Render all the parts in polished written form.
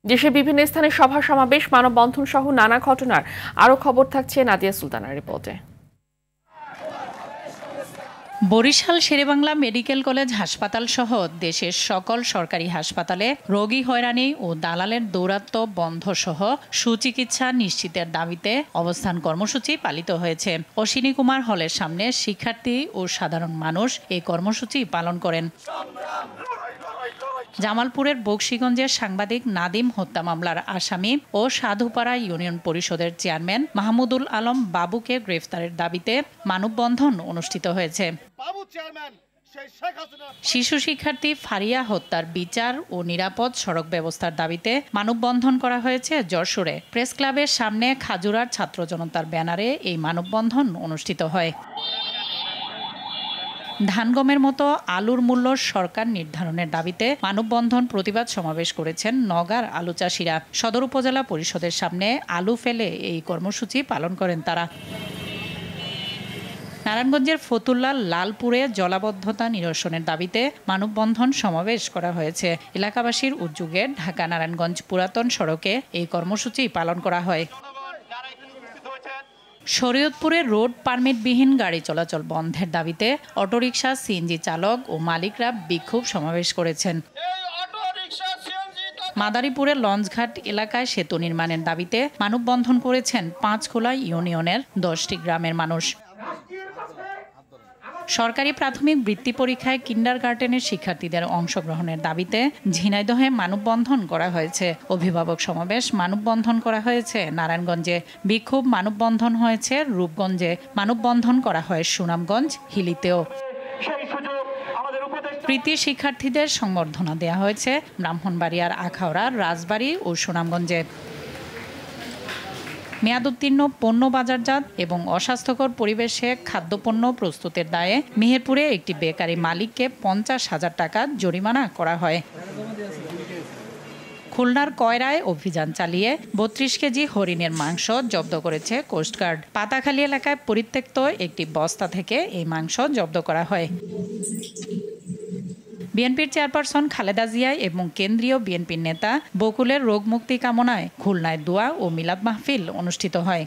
দেশের বিভিন্ন স্থানে সভা সমাবেশ, মানববন্ধন সহ নানা ঘটনার আরও খবর থাকছে নাদিয়া সুলতানার রিপোর্টে। বরিশাল শেরেবাংলা মেডিকেল কলেজ হাসপাতাল সহ দেশের সকল সরকারি হাসপাতালে রোগী হয়রানি ও দালালের দৌরাত্ম্য বন্ধ সহ সুচিকিৎসা নিশ্চিতের দাবিতে অবস্থান কর্মসূচি পালিত হয়েছে। অশ্বিনী কুমার হলের সামনে শিক্ষার্থী ও সাধারণ মানুষ এই কর্মসূচি পালন করেন। জামালপুরের বকশীগঞ্জের সাংবাদিক নাদিম হত্যা মামলার আসামি ও সাধুপাড়া ইউনিয়ন পরিষদের চেয়ারম্যান মাহমুদুল আলম বাবুকে গ্রেফতারের দাবিতে মানববন্ধন অনুষ্ঠিত হয়েছে। শিশু শিক্ষার্থী ফারিয়া হত্যার বিচার ও নিরাপদ সড়ক ব্যবস্থার দাবিতে মানববন্ধন করা হয়েছে যশোরে। প্রেস ক্লাবের সামনে খাজুরার ছাত্র জনতার ব্যানারে এই মানববন্ধন অনুষ্ঠিত হয়। ধানগমের মতো আলুর মূল্য সরকার নির্ধারণের দাবিতে মানববন্ধন প্রতিবাদ সমাবেশ করেছেন নওগাঁর আলু চাষিরা। সদর উপজেলা পরিষদের সামনে আলু ফেলে এই কর্মসূচি পালন করেন তারা। নারায়ণগঞ্জের ফতুল্লা লালপুরে জলাবদ্ধতা নিরসনের দাবিতে মানববন্ধন সমাবেশ করা হয়েছে। এলাকাবাসীর উদ্যোগে ঢাকা নারায়ণগঞ্জ পুরাতন সড়কে এই কর্মসূচি পালন করা হয়। শরীয়তপুরে রোড পারমিটবিহীন গাড়ি চলাচল বন্ধের দাবিতে অটোরিকশা, সিএনজি চালক ও মালিকরা বিক্ষোভ সমাবেশ করেছেন। মাদারীপুরের লঞ্চঘাট এলাকায় সেতু নির্মাণের দাবিতে মানববন্ধন করেছেন পাঁচখোলা ইউনিয়নের 10টি গ্রামের মানুষ। সরকারি প্রাথমিক বৃত্তি পরীক্ষায় কিন্ডারগার্টেনের শিক্ষার্থীদের অংশগ্রহণের দাবিতে ঝিনাইদহে মানববন্ধন করা হয়েছে। অভিভাবক সমাবেশ মানববন্ধন করা হয়েছে নারায়ণগঞ্জে। বিক্ষোভ মানববন্ধন হয়েছে রূপগঞ্জে। মানববন্ধন করা হয় সুনামগঞ্জ, হিলিতেও। কৃতি শিক্ষার্থীদের সংবর্ধনা দেওয়া হয়েছে ব্রাহ্মণবাড়িয়ার আখাউড়া, রাজবাড়ী ও সুনামগঞ্জে। মেয়াদোত্তীর্ণ পণ্য বাজারজাত এবং অস্বাস্থ্যকর পরিবেশে খাদ্যপণ্য প্রস্তুতের দায়ে মেহেরপুরে একটি বেকারি মালিককে 50,000 টাকা জরিমানা করা হয়। খুলনার কয়রায় অভিযান চালিয়ে 32 কেজি হরিণের মাংস জব্দ করেছে কোস্টগার্ড। পাতাখালী এলাকায় পরিত্যক্ত একটি বস্তা থেকে এই মাংস জব্দ করা হয়। বিএনপির চেয়ারপারসন খালেদা জিয়া এবং কেন্দ্রীয় বিএনপির নেতা বকুলের রোগ মুক্তি কামনায় খুলনায় দোয়া ও মিলাদ মাহফিল অনুষ্ঠিত হয়।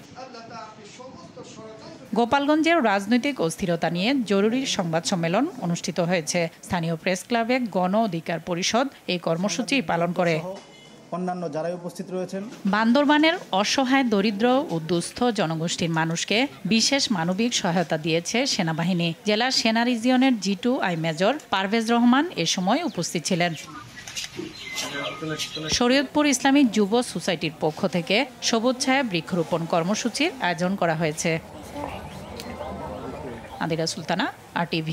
গোপালগঞ্জের রাজনৈতিক অস্থিরতা নিয়ে জরুরি সংবাদ সম্মেলন অনুষ্ঠিত হয়েছে। স্থানীয় প্রেস ক্লাবে গণ অধিকার পরিষদ এই কর্মসূচি পালন করে। অন্যান্য যারা উপস্থিত রয়েছেন। বান্দরবানের অসহায় দরিদ্র ও দুস্থ জনগোষ্ঠীর মানুষকে বিশেষ মানবিক সহায়তা দিয়েছে সেনাবাহিনী। জেলা সেনা রিজিয়নের G2I মেজর পারভেজ রহমান এ সময় উপস্থিত ছিলেন। শরীয়তপুর ইসলামিক যুব সোসাইটির পক্ষ থেকে সবুজ ছায়া বৃক্ষরোপণ কর্মসূচির আয়োজন করা হয়েছে। নাদিয়া সুলতানা, RTV।